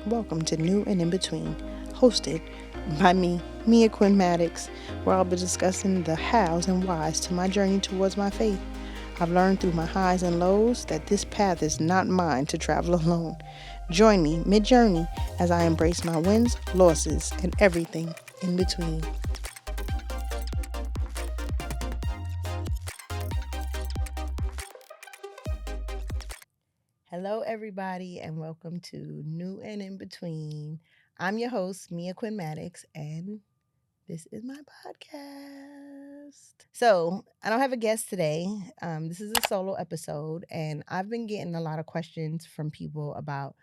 welcome to New and In Between, hosted by me, Mia Quinn Maddox, where I'll be discussing the hows and whys to my journey towards my faith. I've learned through my highs and lows that this path is not mine to travel alone. Join me mid journey as I embrace my wins, losses, and everything in between. Hello, everybody, and welcome to New and In Between. I'm your host, Mia Quinn Maddox, and this is my podcast. So, I don't have a guest today. This is a solo episode, and I've been getting a lot of questions from people about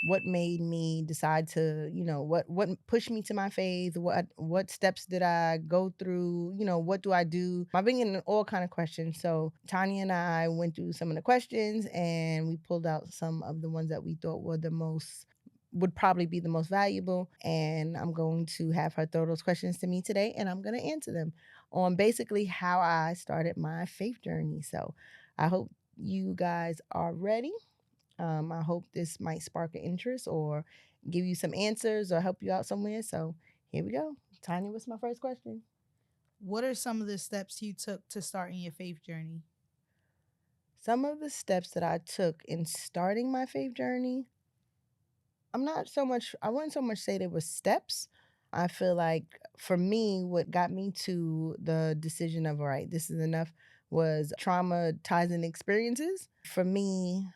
what made me decide to, what pushed me to my faith, what steps did I go through, what do I do? I've been getting all kind of questions. So Tanya and I went through some of the questions and we pulled out some of the ones that we thought were the most would probably be the most valuable. And I'm going to have her throw those questions to me today and I'm going to answer them on basically how I started my faith journey. So I hope you guys are ready. I hope this might spark an interest or give you some answers or help you out somewhere. So here we go. Tanya, what's my first question? What are some of the steps you took to start in your faith journey? Some of the steps that I took in starting my faith journey, I wouldn't so much say they were steps. I feel like for me, what got me to the decision of, all right, this is enough was traumatizing experiences. For me,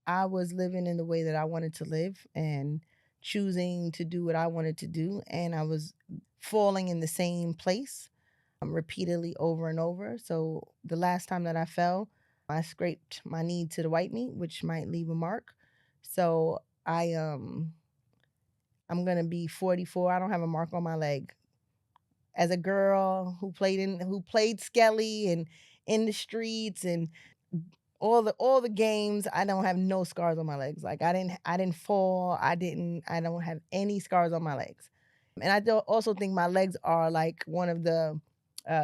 I was living in the way that I wanted to live and choosing to do what I wanted to do. And I was falling in the same place repeatedly over and over. So the last time that I fell, I scraped my knee to the white meat, which might leave a mark. So I'm gonna be 44. I don't have a mark on my leg. As a girl who played Skelly and in the streets and all the games, I don't have no scars on my legs. Like I didn't fall. I don't have any scars on my legs. And I also think my legs are like one of the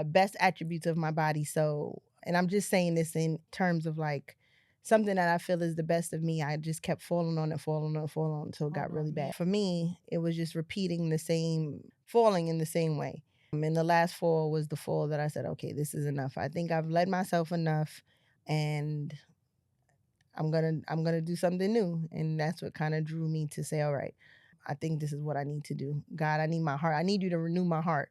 best attributes of my body. So, and I'm just saying this in terms of like something that I feel is the best of me. I just kept falling on it, falling on it, falling on it until it got really bad. For me, it was just repeating the same, falling in the same way. And the last fall was the fall that I said, okay, this is enough. I think I've led myself enough and I'm gonna do something new. And that's what kind of drew me to say, all right, I think this is what I need to do. God, I need my heart. I need you to renew my heart.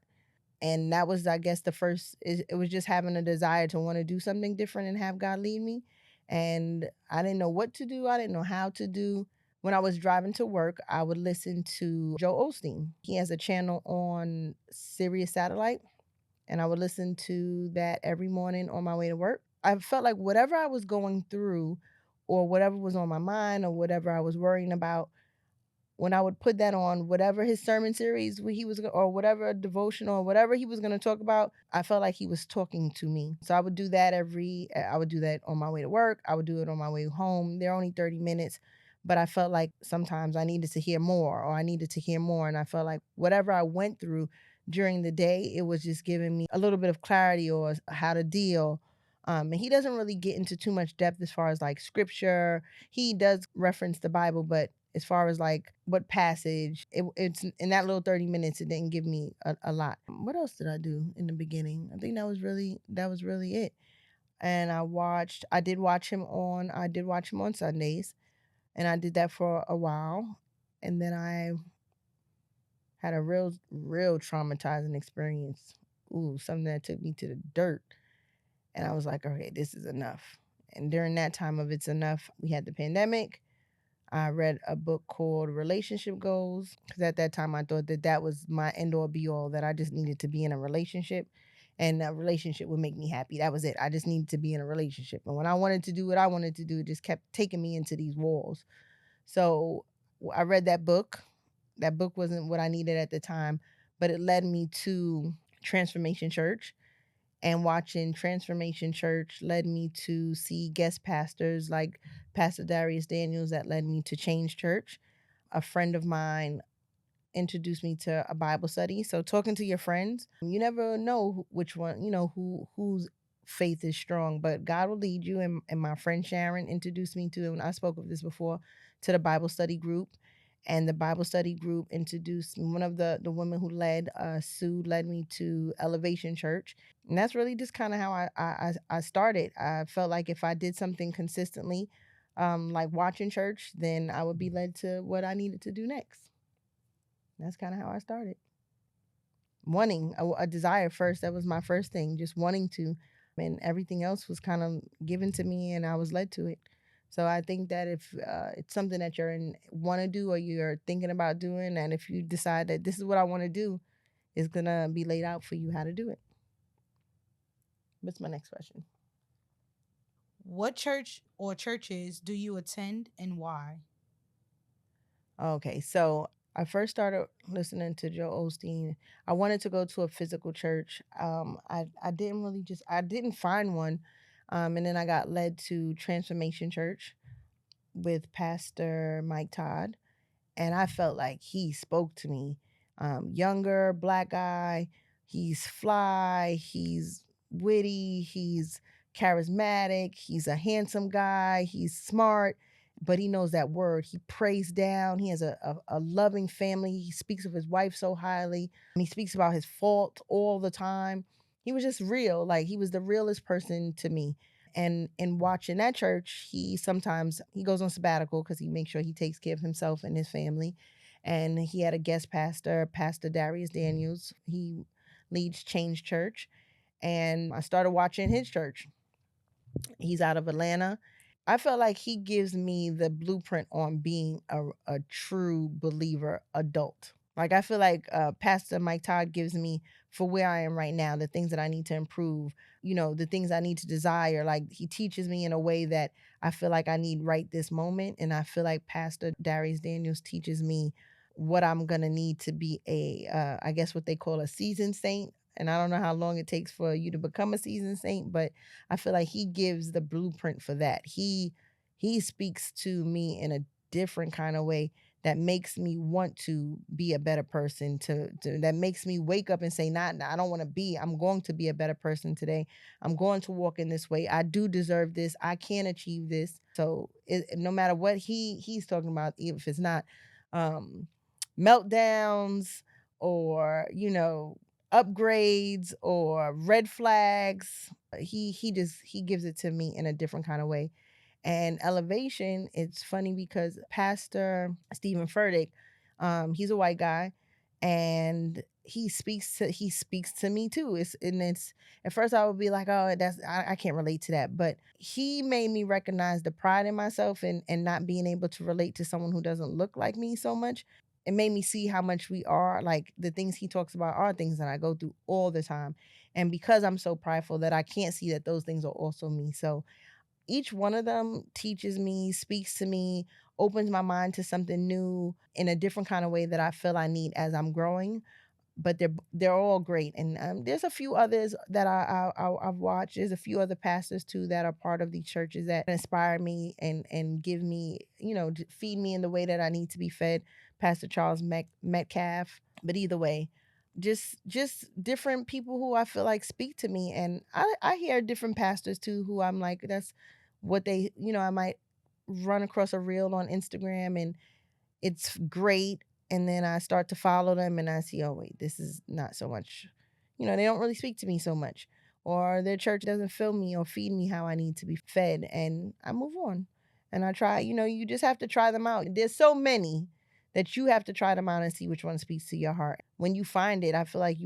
And that was, I guess, the first. It was just having a desire to want to do something different and have God lead me. And I didn't know what to do. I didn't know how to do. When I was driving to work, I would listen to Joe Osteen. He has a channel on Sirius Satellite, and I would listen to that every morning on my way to work. I felt like whatever I was going through or whatever was on my mind or whatever I was worrying about, when I would put that on, whatever his sermon series or whatever devotion or whatever he was going to talk about, I felt like he was talking to me. So I would do that on my way to work. I would do it on my way home. They're only 30 minutes, but I felt like sometimes I needed to hear more or I needed to hear more. And I felt like whatever I went through during the day, it was just giving me a little bit of clarity or how to deal. And he doesn't really get into too much depth as far as like scripture. He does reference the Bible, but as far as like what passage, it's in that little 30 minutes, it didn't give me a lot. What else did I do in the beginning? I think that was really it. And I did watch him on Sundays, and I did that for a while. And then I had a real traumatizing experience. Ooh, something that took me to the dirt. And I was like, okay, this is enough. And during that time of it's enough, we had the pandemic. I read a book called Relationship Goals because at that time I thought that that was my end all be all, that I just needed to be in a relationship and that relationship would make me happy. That was it. I just needed to be in a relationship. And when I wanted to do what I wanted to do, it just kept taking me into these walls. So I read that book. That book wasn't what I needed at the time, but it led me to Transformation Church, and watching Transformation Church led me to see guest pastors like Pastor Darius Daniels that led me to Change Church. A friend of mine introduced me to a Bible study. So talking to your friends, you never know which one, whose faith is strong, but God will lead you. And my friend Sharon introduced me to, and I spoke of this before, to the Bible study group. and the Bible study group introduced one of the women who led, Sue, led me to Elevation Church, and that's really just kind of how I started. I felt like if I did something consistently, like watching church, then I would be led to what I needed to do next. That's kind of how I started. Wanting a desire first. That was my first thing, just wanting to, and everything else was kind of given to me, and I was led to it. So I think that if it's something that you're in want to do or you're thinking about doing, and if you decide that this is what I want to do, it's gonna be laid out for you how to do it. What's my next question? What church or churches do you attend and why? Okay, so I first started listening to Joe Osteen. I wanted to go to a physical church. I didn't really just I didn't find one, and then I got led to Transformation Church with Pastor Mike Todd, and I felt like he spoke to me. Younger, black guy, he's fly, he's witty, he's charismatic, he's a handsome guy, he's smart, but he knows that word. He prays down, he has a loving family, he speaks of his wife so highly, he speaks about his fault all the time. He was just real, like he was the realest person to me. And in watching that church, he sometimes he goes on sabbatical because he makes sure he takes care of himself and his family. And he had a guest pastor, Pastor Darius Daniels. He leads Change Church, and I started watching his church. He's out of Atlanta. I felt like he gives me the blueprint on being a true believer adult. Like I feel like Pastor Mike Todd gives me for where I am right now, the things that I need to improve, the things I need to desire. Like he teaches me in a way that I feel like I need right this moment. And I feel like Pastor Darius Daniels teaches me what I'm gonna need to be I guess what they call a seasoned saint. And I don't know how long it takes for you to become a seasoned saint, but I feel like he gives the blueprint for that. He speaks to me in a different kind of way that makes me want to be a better person to that makes me wake up and say not I don't want to be I'm going to be a better person today. I'm going to walk in this way. I do deserve this. I can achieve this. So no matter what he's talking about, if it's not um meltdowns or upgrades or red flags, he gives it to me in a different kind of way. And Elevation, it's funny because Pastor Stephen Furtick, he's a white guy, and he speaks to me too. It's at first I would be like, oh, I can't relate to that. But he made me recognize the pride in myself and not being able to relate to someone who doesn't look like me so much. It made me see how much we are like the things he talks about are things that I go through all the time. And because I'm so prideful that I can't see that those things are also me. So each one of them teaches me, speaks to me, opens my mind to something new in a different kind of way that I feel I need as I'm growing. But they're all great, and there's a few others that I've watched. There's a few other pastors too that are part of these churches that inspire me and give me, feed me in the way that I need to be fed. Pastor Charles Metcalf. But either way, just different people who I feel like speak to me, and I hear different pastors too who I'm like that's what they I might run across a reel on Instagram and it's great, and then I start to follow them and I see, oh wait, this is not so much, they don't really speak to me so much, or their church doesn't fill me or feed me how I need to be fed, and I move on. And I try, you just have to try them out. There's so many that you have to try them out and see which one speaks to your heart. When you find it, I feel like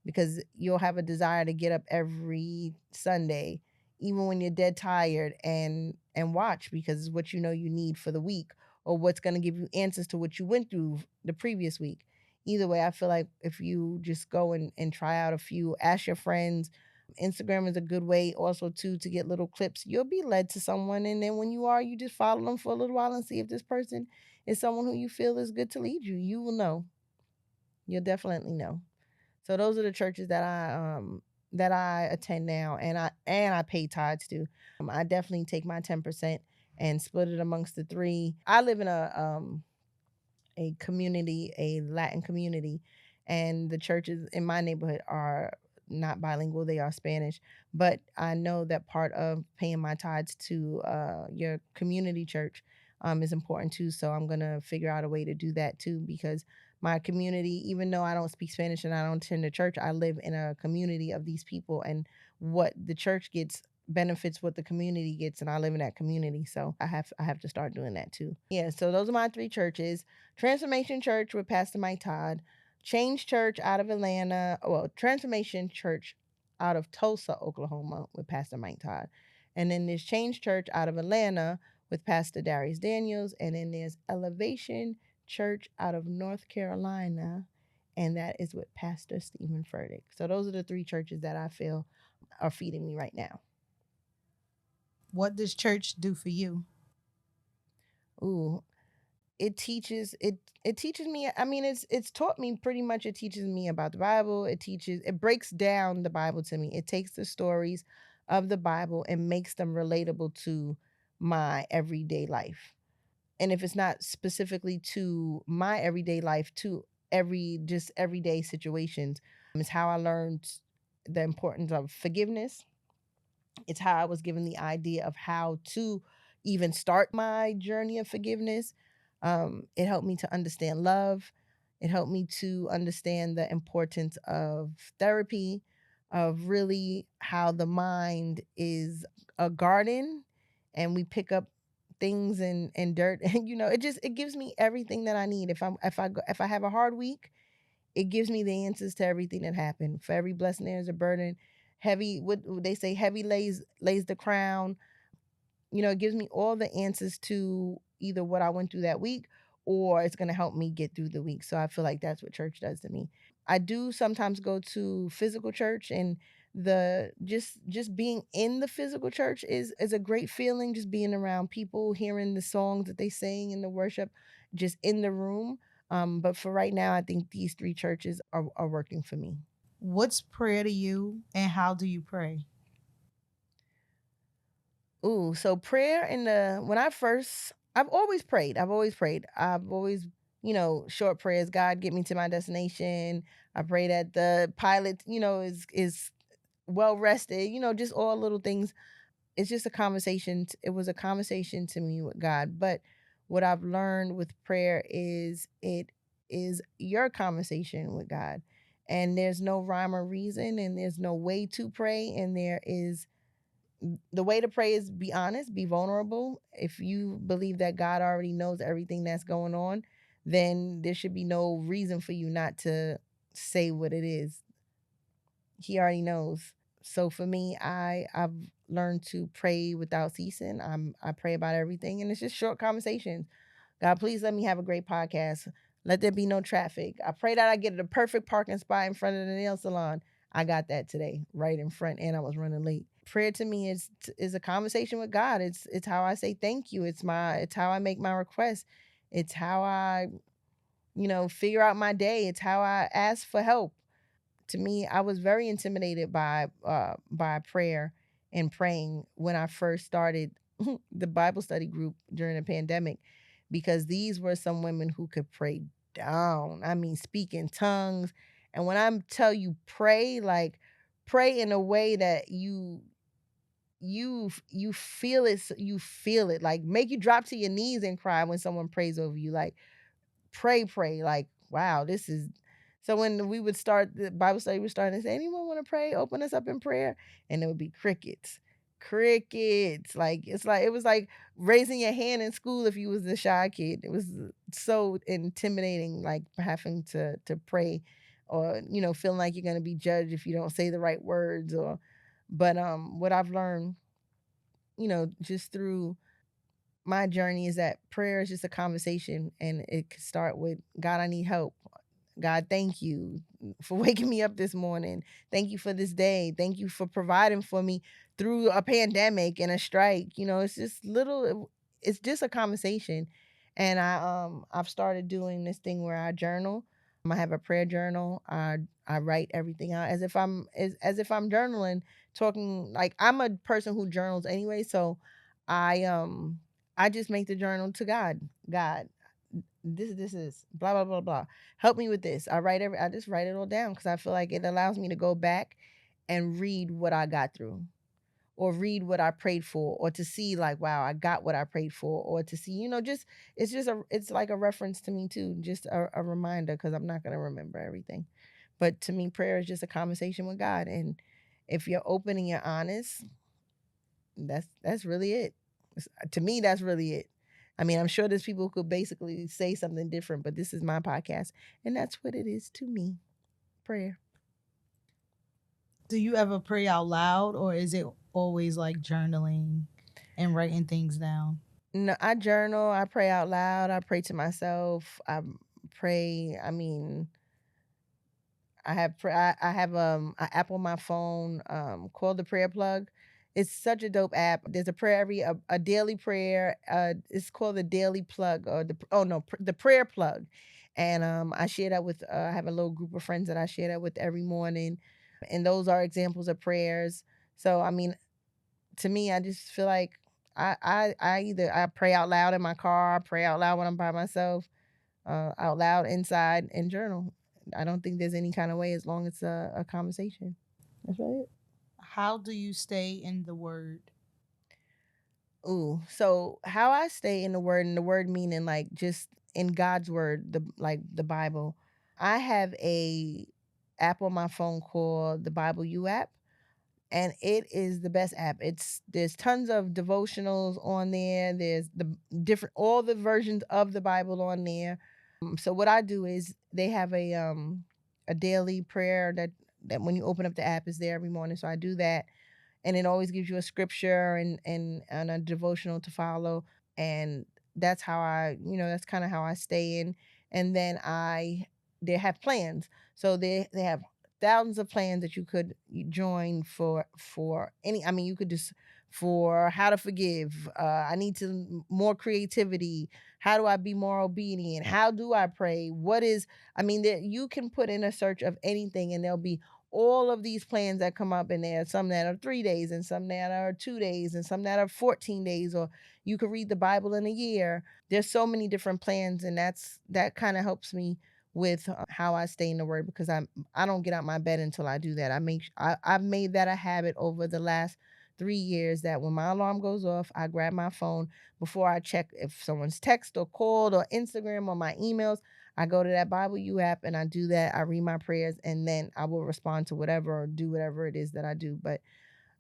because you'll have a desire to get up every Sunday, even when you're dead tired, and watch because it's what you need for the week, or what's going to give you answers to what you went through the previous week. Either way, I feel like if you just go and try out a few, ask your friends. Instagram is a good way also too to get little clips. You'll be led to someone, and then when you just follow them for a little while and see if this person is someone who you feel is good to lead you. You will know. You'll definitely know. So those are the churches that I attend now, and I pay tithes to. I definitely take my 10% and split it amongst the three. I live in a community, a Latin community, and the churches in my neighborhood are not bilingual, they are Spanish. But I know that part of paying my tithes to your community church, is important too. So I'm gonna figure out a way to do that too, because my community, even though I don't speak Spanish and I don't attend a church, I live in a community of these people, and what the church gets benefits what the community gets, and I live in that community. So I have to start doing that too. Yeah, so those are my three churches. Transformation Church with Pastor Mike Todd, Change Church out of Atlanta, well, Transformation Church out of Tulsa, Oklahoma with Pastor Mike Todd. And then there's Change Church out of Atlanta with Pastor Darius Daniels. And then there's Elevation Church out of North Carolina, and that is with Pastor Stephen Furtick. So those are the three churches that I feel are feeding me right now. What does church do for you? Ooh, it teaches me, I mean, it's taught me pretty much, it teaches me about the Bible. It breaks down the Bible to me. It takes the stories of the Bible and makes them relatable to my everyday life. And if it's not specifically to my everyday life, to everyday situations, it's how I learned the importance of forgiveness. It's how I was given the idea of how to even start my journey of forgiveness. It helped me to understand love. It helped me to understand the importance of therapy, of really how the mind is a garden, and we pick up things and dirt, and it gives me everything that I need. If I have a hard week, it gives me the answers to everything that happened. For every blessing, there's a burden. Heavy, what they say, heavy lays the crown. It gives me all the answers to either what I went through that week, or it's gonna help me get through the week. So I feel like that's what church does to me. I do sometimes go to physical church, and the just being in the physical church is a great feeling. Just being around people, hearing the songs that they sing in the worship, just in the room. But for right now, I think these three churches are working for me. What's prayer to you and how do you pray? Ooh, so prayer in the when I first I've always prayed. I've always prayed. I've always, short prayers, God get me to my destination. I pray that the pilot, is well rested, just all little things. It's just a conversation. It was a conversation to me with God. But what I've learned with prayer is it is your conversation with God. And there's no rhyme or reason, and there's no way to pray, and there is the way to pray is be honest, be vulnerable. If you believe that God already knows everything that's going on, then there should be no reason for you not to say what it is. He already knows. So for me, I've learned to pray without ceasing. I pray about everything, and it's just short conversations. God, please let me have a great podcast. Let there be no traffic. I pray that I get the perfect parking spot in front of the nail salon. I got that today, right in front, and I was running late. Prayer to me is a conversation with God. It's how I say thank you. It's how I make my request. It's how I, figure out my day. It's how I ask for help. To me, I was very intimidated by prayer and praying when I first started the Bible study group during the pandemic, because these were some women who could pray down. I mean, speak in tongues. And when I tell you pray, like pray in a way that you feel it, you feel it, like make you drop to your knees and cry when someone prays over you, like pray, like, wow, this is so when we would start the Bible study, we started to say, anyone want to pray? Open us up in prayer. And it would be crickets. Crickets. Like it was like raising your hand in school if you was a shy kid. It was so intimidating, like having to pray, or feeling like you're gonna be judged if you don't say the right words. Or but what I've learned, just through my journey, is that prayer is just a conversation, and it could start with, God, I need help. God, thank you for waking me up this morning. Thank you for this day. Thank you for providing for me through a pandemic and a strike. It's just it's just a conversation. And I've started doing this thing where I journal. I have a prayer journal. I write everything out as if I'm journaling, talking like I'm a person who journals anyway. So I um I just make the journal to God. God, this is blah blah blah blah. Help me with this. I just write it all down, because I feel like it allows me to go back and read what I got through. or read what I prayed for, or to see like, wow, I got what I prayed for, or to see, just it's like a reference to me too, just a reminder because I'm not gonna remember everything. But to me, prayer is just a conversation with God. And if you're open and you're honest, that's really it. To me, that's really it. I mean, I'm sure there's people who could basically say something different, but this is my podcast, and that's what it is to me. Prayer. Do you ever pray out loud, or is it always like journaling and writing things down? No, I journal, I pray out loud, I pray to myself. Pray, I mean, I have an app on my phone called the Prayer Plug. It's such a dope app. There's a prayer a daily prayer. It's called the Daily Plug, or the Prayer Plug. And I share that with I have a little group of friends that I share that with every morning, and those are examples of prayers. So I mean, to me, I just feel like I pray out loud in my car, I pray out loud when I'm by myself, out loud inside, and journal. I don't think there's any kind of way as long as it's a conversation. That's really it. How do you stay in the word? Ooh, so how I stay in the word, and the word meaning like just in God's word, the Bible. I have a app on my phone called the Bible U app, and it is the best app. There's tons of devotionals on there. There's the different all the versions of the Bible on there. So what I do is they have a daily prayer that when you open up the app is there every morning. So I do that, and it always gives you a scripture and a devotional to follow. And that's how that's kind of how I stay in. And then they have plans. So they have thousands of plans that you could join for any. I mean, you could just for how to forgive. I need to more creativity. How do I be more obedient? How do I pray? What is? I mean, that you can put in a search of anything, and there'll be all of these plans that come up in there, some that are 3 days, and some that are 2 days, and some that are 14 days, or you could read the Bible in a year. There's so many different plans, and that kind of helps me with how I stay in the word, because I don't get out my bed until I do that. I've made that a habit over the last 3 years, that when my alarm goes off, I grab my phone before I check if someone's text or called or Instagram or my emails. I go to that Bible U app and I do that. I read my prayers, and then I will respond to whatever or do whatever it is that I do. But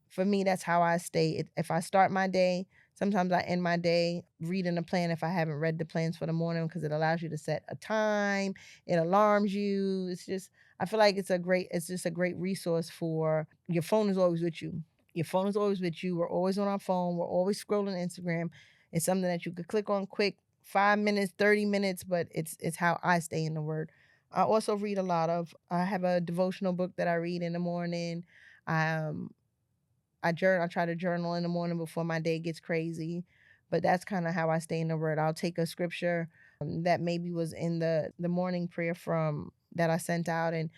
for me, that's how I stay. If I start my day, sometimes I end my day reading a plan if I haven't read the plans for the morning, because it allows you to set a time, it alarms you. I feel like it's just a great resource. For your phone is always with you. Your phone is always with you. We're always on our phone. We're always scrolling Instagram. It's something that you could click on quick, 5 minutes, 30 minutes, but it's how I stay in the word. I also read a lot of I have a devotional book that I read in the morning. Um I try to journal in the morning before my day gets crazy, but that's kinda how I stay in the word. I'll take a scripture, that maybe was in the morning prayer from that I sent out, and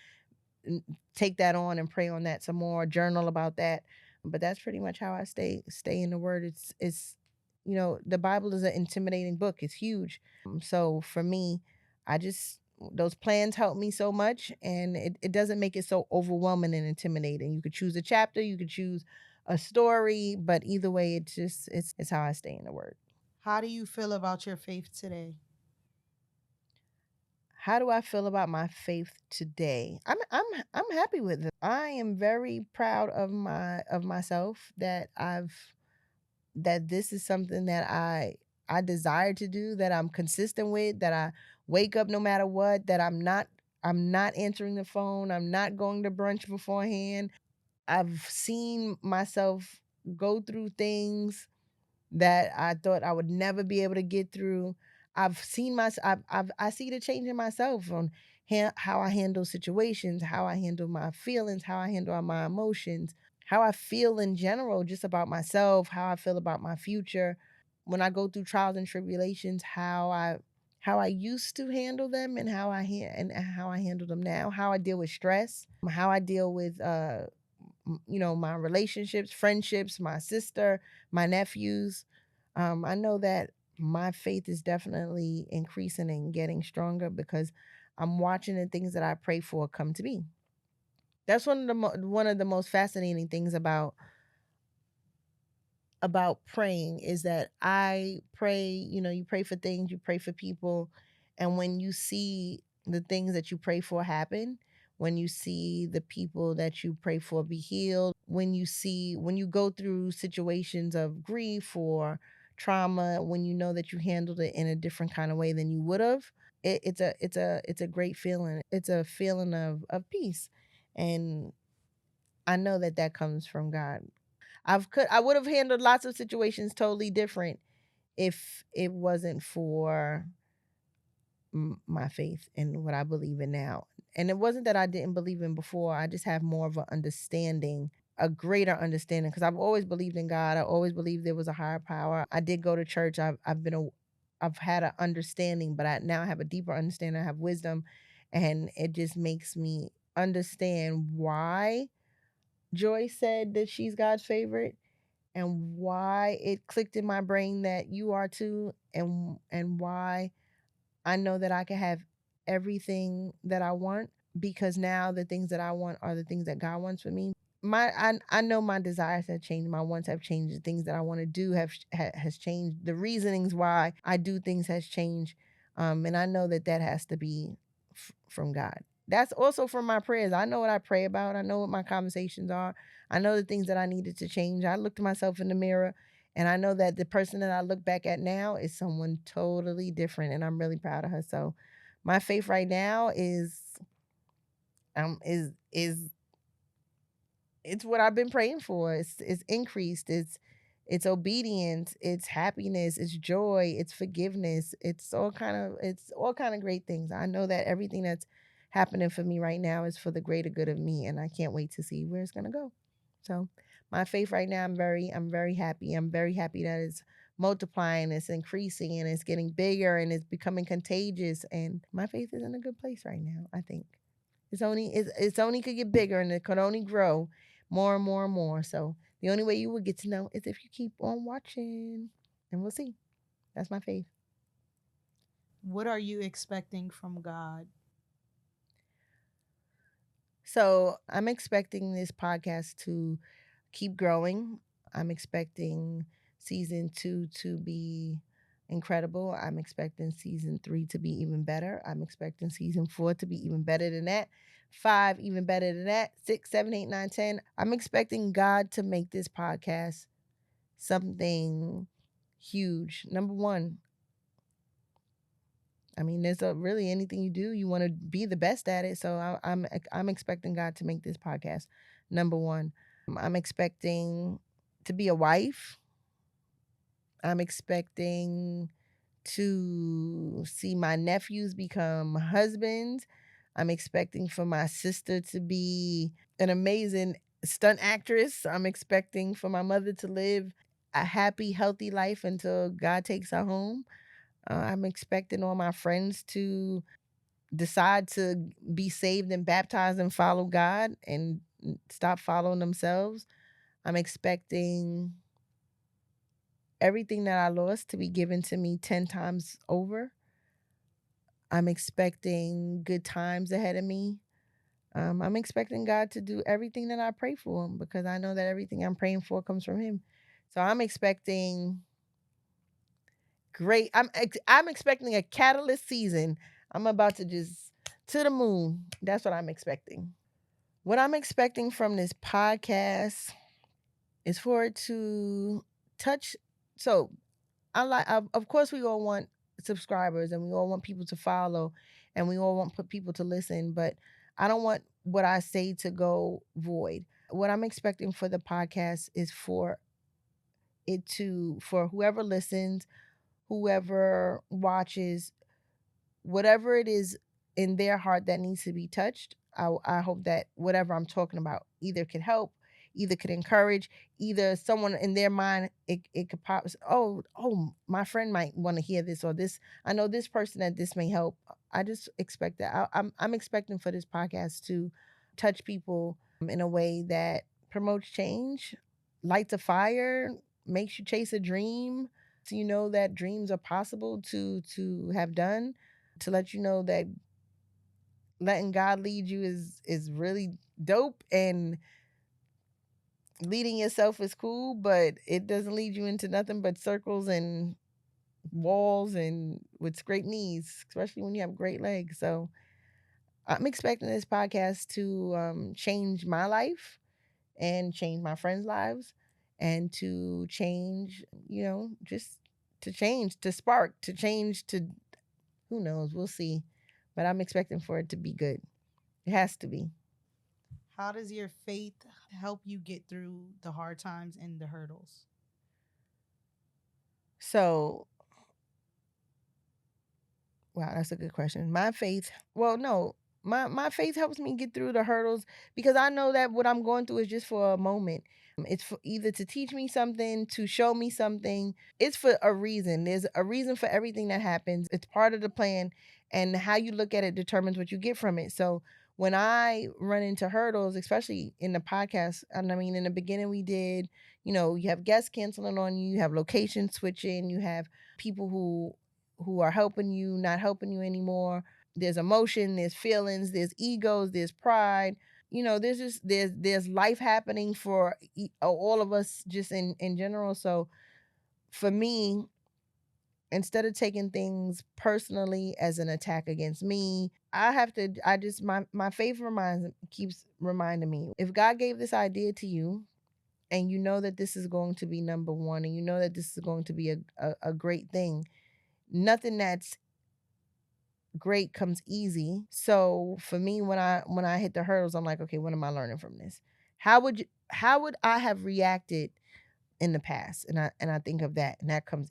take that on and pray on that some more, journal about that. But that's pretty much how I stay in the word. The Bible is an intimidating book. It's huge. So for me, I just those plans help me so much, and it doesn't make it so overwhelming and intimidating. You could choose a chapter, you could choose a story, but either way, it's how I stay in the word. How do you feel about your faith today? How do I feel about my faith today? I'm happy with it. I am very proud of myself that this is something that I desire to do, that I'm consistent with, that I wake up no matter what, that I'm not answering the phone, I'm not going to brunch beforehand. I've seen myself go through things that I thought I would never be able to get through. I see the change in myself on how I handle situations, how I handle my feelings, how I handle my emotions, how I feel in general, just about myself, how I feel about my future. When I go through trials and tribulations, how I used to handle them, and how I handle them now, how I deal with stress, how I deal with my relationships, friendships, my sister, my nephews. I know that my faith is definitely increasing and getting stronger, because I'm watching the things that I pray for come to be. That's one of the most fascinating things about about praying is that I pray, you pray for things, you pray for people, and when you see the things that you pray for happen, when you see the people that you pray for be healed, when you go through situations of grief or trauma, when you know that you handled it in a different kind of way than you would have, it's a great feeling. It's a feeling of peace, and I know that that comes from God. I would have handled lots of situations totally different if it wasn't for my faith and what I believe in now. And it wasn't that I didn't believe in before. I just have more of an understanding, a greater understanding, because I've always believed in God. I always believed there was a higher power. I did go to church. I've had an understanding, but I now have a deeper understanding. I have wisdom, and it just makes me understand why Joy said that she's God's favorite, and why it clicked in my brain that you are too, and why I know that I can have everything that I want, because now the things that I want are the things that God wants for me. I know my desires have changed, my wants have changed, the things that I want to do has changed, the reasonings why I do things has changed, and I know that that has to be from God. That's also from my prayers. I know what I pray about. I know what my conversations are. I know the things that I needed to change. I looked myself in the mirror, and I know that the person that I look back at now is someone totally different, and I'm really proud of her. So my faith right now is it's what I've been praying for. It's increased. It's obedience. It's happiness. It's joy. It's forgiveness. It's all kind of great things. I know that everything that's happening for me right now is for the greater good of me, and I can't wait to see where it's gonna go. So my faith right now, I'm very happy. I'm very happy that it's multiplying, it's increasing, and it's getting bigger, and it's becoming contagious. And my faith is in a good place right now, I think. It's only could get bigger, and it could only grow more and more and more. So the only way you will get to know is if you keep on watching, and we'll see. That's my faith. What are you expecting from God? So I'm expecting this podcast to keep growing. I'm expecting season 2 to be incredible. I'm expecting season 3 to be even better. I'm expecting season 4 to be even better than that. 5 even better than that. 6, 7, 8, 9, 10. I'm expecting God to make this podcast something huge. Number 1, I mean, there's a really anything you do, you want to be the best at it. So I'm expecting God to make this podcast number 1. I'm expecting to be a wife. I'm expecting to see my nephews become husbands. I'm expecting for my sister to be an amazing stunt actress. I'm expecting for my mother to live a happy, healthy life until God takes her home. I'm expecting all my friends to decide to be saved and baptized and follow God and stop following themselves. I'm expecting everything that I lost to be given to me 10 times over. I'm expecting good times ahead of me. I'm expecting God to do everything that I pray for him, because I know that everything I'm praying for comes from him. So I'm expecting great. I'm expecting a catalyst season. I'm about to just to the moon. That's what I'm expecting. What I'm expecting from this podcast is for it to touch. So of course, we all want subscribers, and we all want people to follow, and we all want people to listen, but I don't want what I say to go void. What I'm expecting for the podcast is for whoever listens, whoever watches, whatever it is in their heart that needs to be touched, I hope that whatever I'm talking about either could help, either could encourage, either someone in their mind, it could pop, oh, my friend might want to hear this, or this, I know this person that this may help. I just expect that. I'm expecting for this podcast to touch people in a way that promotes change, lights a fire, makes you chase a dream, so you know that dreams are possible to have done, to let you know that letting God lead you is really dope, and Leading yourself is cool, but it doesn't lead you into nothing but circles and walls and with scraped knees, especially when you have great legs. So I'm expecting this podcast to change my life and change my friends' lives and to change, just to change, to spark, to change, to who knows, we'll see. But I'm expecting for it to be good. It has to be. How does your faith help you get through the hard times and the hurdles? So, wow, that's a good question. My faith, well, no, my faith helps me get through the hurdles because I know that what I'm going through is just for a moment. It's for either to teach me something, to show me something. It's for a reason. There's a reason for everything that happens. It's part of the plan, and how you look at it determines what you get from it. So when I run into hurdles, especially in the podcast, and I mean, in the beginning, we did, you have guests canceling on you, you have location switching, you have people who are helping you, not helping you anymore. There's emotion, there's feelings, there's egos, there's pride. There's just there's life happening for all of us just in general. So for me, instead of taking things personally as an attack against me, I just my faith reminds keeps reminding me, if God gave this idea to you and you know that this is going to be number one and you know that this is going to be a great thing, nothing that's great comes easy. So for me, when I hit the hurdles, I'm like, okay, what am I learning from this? How would I have reacted in the past? And I think of that, and that comes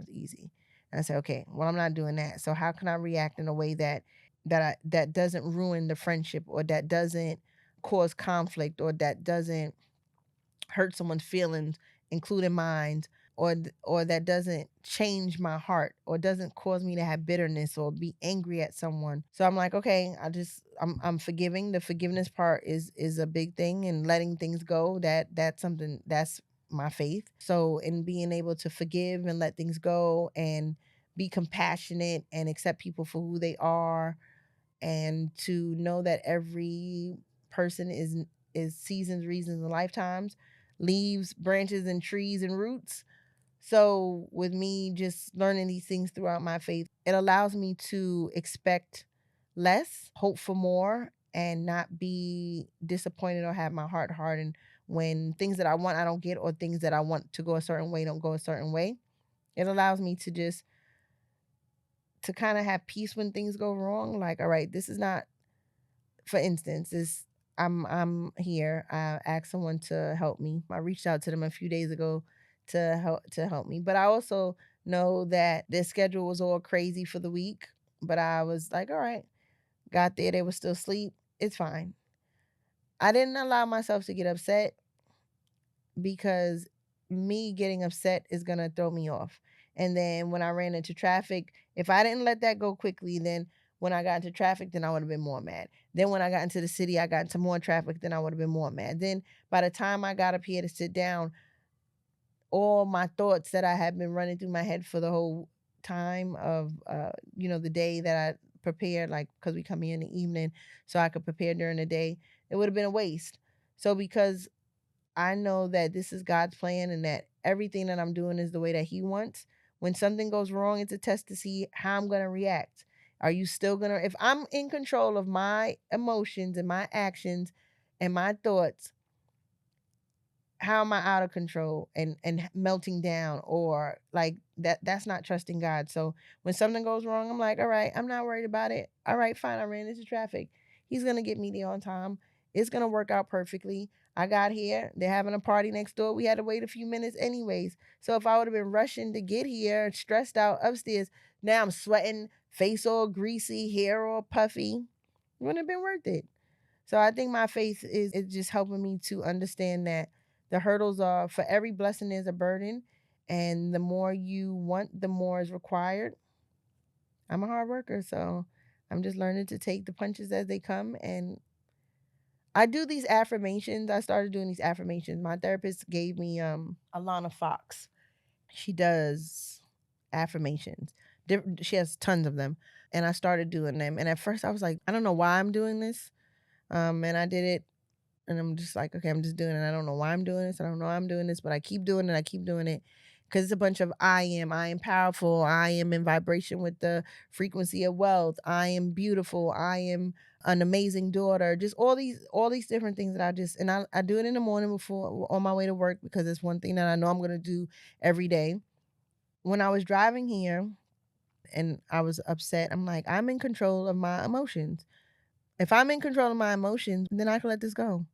easy. And I say, okay, well, I'm not doing that. So how can I react in a way that doesn't ruin the friendship, or that doesn't cause conflict, or that doesn't hurt someone's feelings, including mine, or that doesn't change my heart, or doesn't cause me to have bitterness or be angry at someone. So I'm like, okay, I'm forgiving. The forgiveness part is a big thing, and letting things go. That's something that's my faith. So in being able to forgive and let things go and be compassionate and accept people for who they are, and to know that every person is seasons, reasons, and lifetimes, leaves, branches, and trees and roots. So with me just learning these things throughout my faith, it allows me to expect less, hope for more, and not be disappointed or have my heart hardened when things that I want I don't get, or things that I want to go a certain way don't go a certain way. It allows me to just to kind of have peace when things go wrong. Like, all right, this is not, for instance, is I'm here. I asked someone to help me. I reached out to them a few days ago to help me. But I also know that their schedule was all crazy for the week. But I was like, all right, got there, they were still asleep. It's fine. I didn't allow myself to get upset, because me getting upset is gonna throw me off. And then when I ran into traffic, if I didn't let that go quickly, then when I got into traffic, then I would have been more mad. Then when I got into the city, I got into more traffic, then I would have been more mad. Then by the time I got up here to sit down, all my thoughts that I had been running through my head for the whole time of the day that I prepared, like, because we come here in the evening so I could prepare during the day, it would have been a waste. So because I know that this is God's plan and that everything that I'm doing is the way that He wants. When something goes wrong, it's a test to see how I'm going to react. Are you still going to, if I'm in control of my emotions and my actions and my thoughts, how am I out of control and melting down, or like that's not trusting God. So when something goes wrong, I'm like, all right, I'm not worried about it. All right, fine, I ran into traffic. He's gonna get me there on time. It's gonna work out perfectly. I got here. They're having a party next door. We had to wait a few minutes anyways. So if I would have been rushing to get here, stressed out upstairs, now I'm sweating, face all greasy, hair all puffy. Wouldn't have been worth it. So I think my faith is just helping me to understand that the hurdles are, for every blessing there's a burden, and the more you want, the more is required. I'm a hard worker, so I'm just learning to take the punches as they come. And I do these affirmations. I started doing these affirmations. My therapist gave me Alana Fox. She does affirmations. She has tons of them. And I started doing them. And at first I was like, I don't know why I'm doing this. And I did it and I'm just like, okay, I'm just doing it. I don't know why I'm doing this. I don't know why I'm doing this, but I keep doing it. I keep doing it because it's a bunch of I am powerful. I am in vibration with the frequency of wealth. I am beautiful. I am an amazing daughter. Just all these different things that I do it in the morning before on my way to work because it's one thing that I know I'm gonna do every day. When I was driving here and I was upset, I'm like, I'm in control of my emotions. If I'm in control of my emotions, then I can let this go.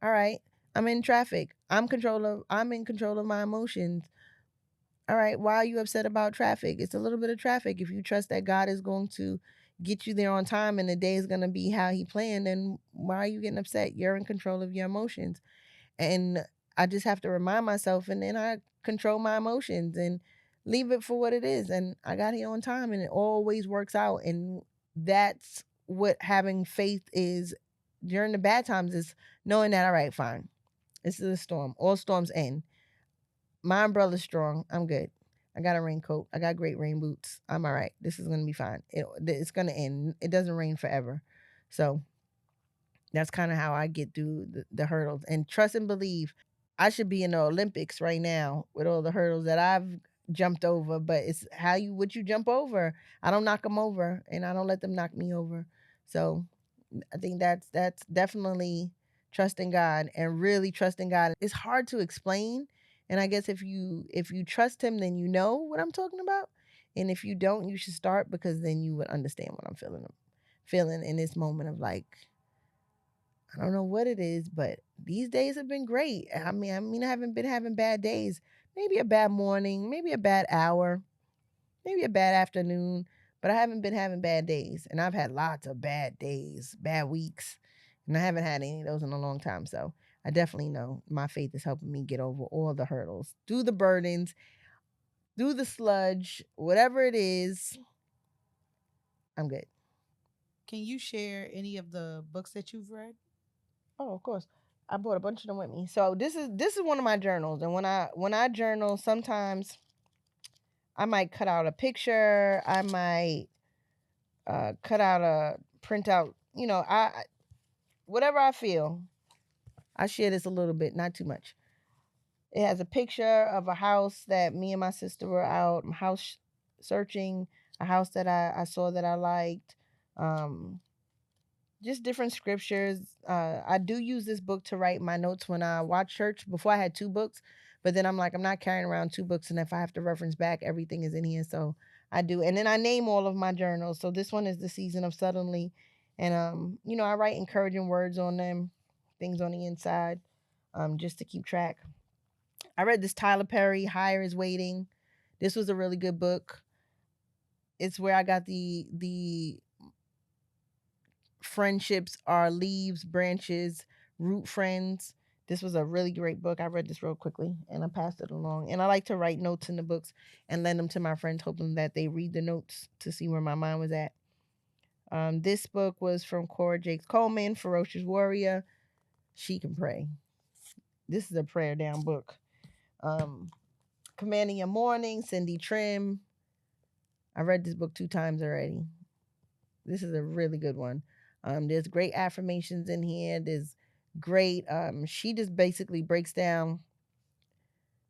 All right. I'm in traffic. I'm in control of my emotions. All right. Why are you upset about traffic? It's a little bit of traffic. If you trust that God is going to get you there on time and the day is going to be how he planned, then why are you getting upset? You're in control of your emotions. And I just have to remind myself, and then I control my emotions and leave it for what it is. And I got here on time and it always works out. And that's what having faith is during the bad times, is knowing that, all right, fine. This is a storm. All storms end. My umbrella's strong. I'm good. I got a raincoat. I got great rain boots. I'm all right. This is gonna be fine. It's gonna end. It doesn't rain forever. So that's kind of how I get through the hurdles, and trust and believe. I should be in the Olympics right now with all the hurdles that I've jumped over, but it's how you what you jump over. I don't knock them over, and I don't let them knock me over. So I think that's definitely trusting God and really trusting God. It's hard to explain, and I guess if you trust him, then you know what I'm talking about. And if you don't, you should start, because then you would understand what I'm feeling in this moment of like, I don't know what it is, but these days have been great. I mean, I haven't been having bad days. Maybe a bad morning, maybe a bad hour, maybe a bad afternoon, but I haven't been having bad days. And I've had lots of bad days, bad weeks, and I haven't had any of those in a long time. So I definitely know my faith is helping me get over all the hurdles, through the burdens, through the sludge, whatever it is. I'm good. Can you share any of the books that you've read? Oh, of course. I brought a bunch of them with me. So this is one of my journals, and when I journal, sometimes I might cut out a picture. I might cut out a printout. Whatever I feel. I share this a little bit, not too much. It has a picture of a house that me and my sister were out house searching, a house that I saw that I liked. Um, just different scriptures. I do use this book to write my notes when I watch church. Before I had two books, but then I'm like, I'm not carrying around two books, and if I have to reference back, everything is in here. So I do, and then I name all of my journals. So this one is the season of suddenly, and I write encouraging words on them, things on the inside, just to keep track. I read this Tyler Perry, Higher is Waiting. This was a really good book. It's where I got the friendships are leaves, branches, root friends. This was a really great book. I read this real quickly and I passed it along. And I like to write notes in the books and lend them to my friends, hoping that they read the notes to see where my mind was at. This book was from Cora Jakes Coleman, Ferocious Warrior. She Can Pray. This is a prayer down book. Um, Commanding Your Morning, Cindy Trim. I read this book 2 times already. This is a really good one. There's great affirmations in here. There's great. She just basically breaks down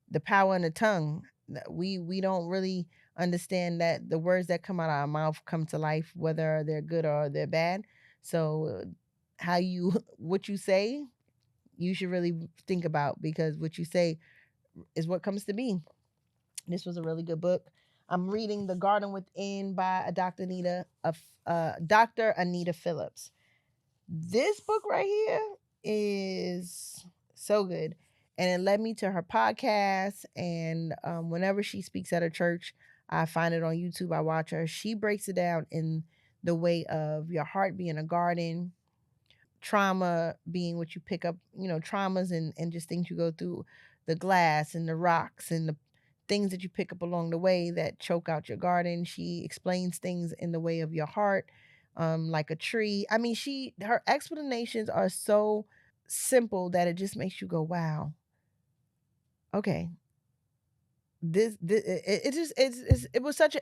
the power in the tongue. We don't really understand that the words that come out of our mouth come to life, whether they're good or they're bad. So how you what you say, you should really think about, because what you say is what comes to be. This was a really good book. I'm reading The Garden Within by a Dr. Anita Phillips. This book right here is so good. And it led me to her podcast. And whenever she speaks at her church, I find it on YouTube. I watch her. She breaks it down in the way of your heart being a garden, trauma being what you pick up, traumas and just things you go through, the glass and the rocks and the things that you pick up along the way that choke out your garden. She explains things in the way of your heart, like a tree. I mean, her explanations are so simple that it just makes you go, wow, okay. It was such an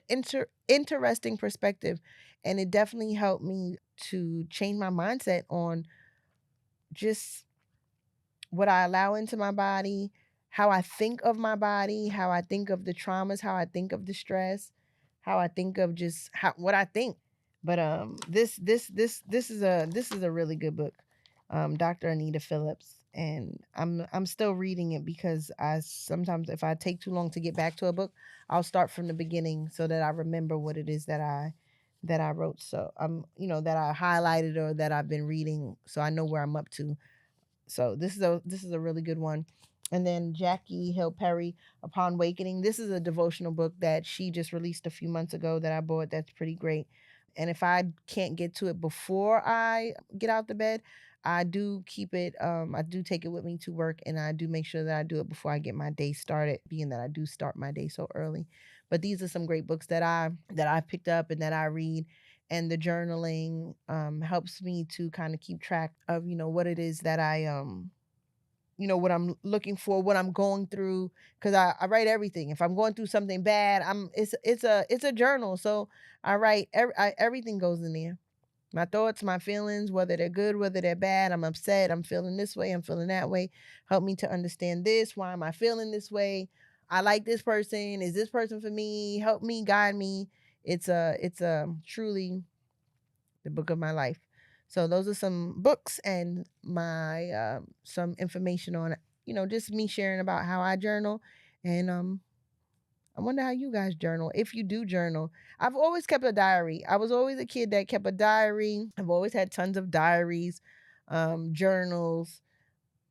interesting perspective, and it definitely helped me to change my mindset on just what I allow into my body, how I think of my body, how I think of the traumas, how I think of the stress, how I think of just what I think. But this is a really good book, Dr. Anita Phillips, and I'm still reading it because I sometimes, if I take too long to get back to a book, I'll start from the beginning so that I remember what it is that I wrote. So that I highlighted or that I've been reading, so I know where I'm up to. So this is a really good one. And then Jackie Hill Perry, Upon Wakening. This is a devotional book that she just released a few months ago that I bought. That's pretty great. And if I can't get to it before I get out the bed, I do keep it. I do take it with me to work, and I do make sure that I do it before I get my day started, being that I do start my day so early. But these are some great books that I picked up and that I read, and the journaling helps me to kind of keep track of what it is that what I'm looking for, what I'm going through, because I write everything. If I'm going through something bad, it's a journal, so I write everything goes in there. My thoughts, my feelings, whether they're good, whether they're bad. I'm upset, I'm feeling this way, I'm feeling that way. Help me to understand this. Why am I feeling this way? I like this person. Is this person for me? Help me, guide me. It's a truly the book of my life. So those are some books and my some information on just me sharing about how I journal, and I wonder how you guys journal, if you do journal. I've always kept a diary. I was always a kid that kept a diary. I've always had tons of diaries, journals.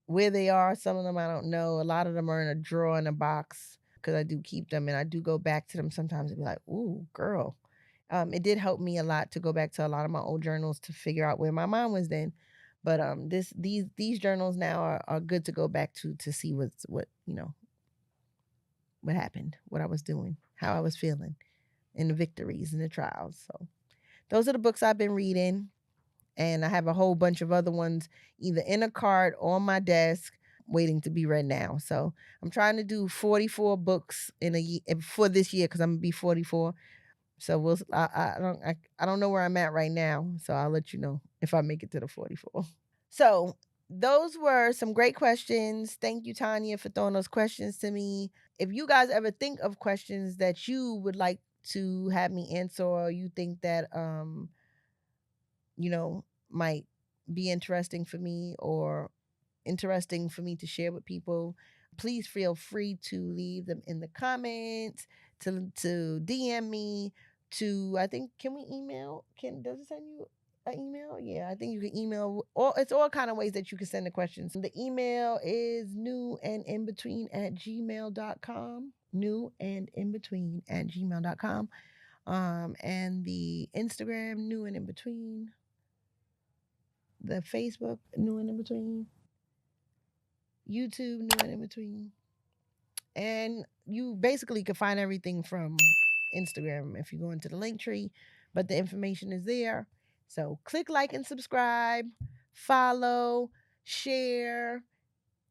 Where they are, some of them I don't know. A lot of them are in a drawer in a box because I do keep them, and I do go back to them sometimes and be like, "Ooh, girl." It did help me a lot to go back to a lot of my old journals to figure out where my mom was then. But these journals now are good to go back to see what happened, what I was doing, how I was feeling, and the victories and the trials. So those are the books I've been reading, and I have a whole bunch of other ones either in a cart or on my desk waiting to be read now. So I'm trying to do 44 books in a year for this year because I'm gonna be 44. So I don't know where I'm at right now. So I'll let you know if I make it to the 44. So those were some great questions. Thank you, Tanya, for throwing those questions to me. If you guys ever think of questions that you would like to have me answer, or you think that might be interesting for me or interesting for me to share with people, please feel free to leave them in the comments, to DM me, to I think can we email? Does it send you an email? Yeah, I think you can email. Or it's all kind of ways that you can send the questions. The email is newandinbetween@gmail.com. Newandinbetween@gmail.com. And the Instagram, new and in between, the Facebook, new and in between, YouTube, new and in between. And you basically can find everything from Instagram if you go into the link tree, but the information is there. So click like and subscribe, follow, share,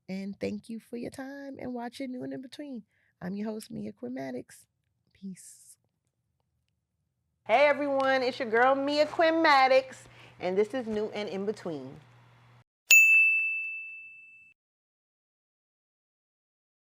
and thank you for your time and watching New and In Between. I'm your host, Mia Quimatics. Peace. Hey everyone, it's your girl Mia Quimatics, and this is New and In Between.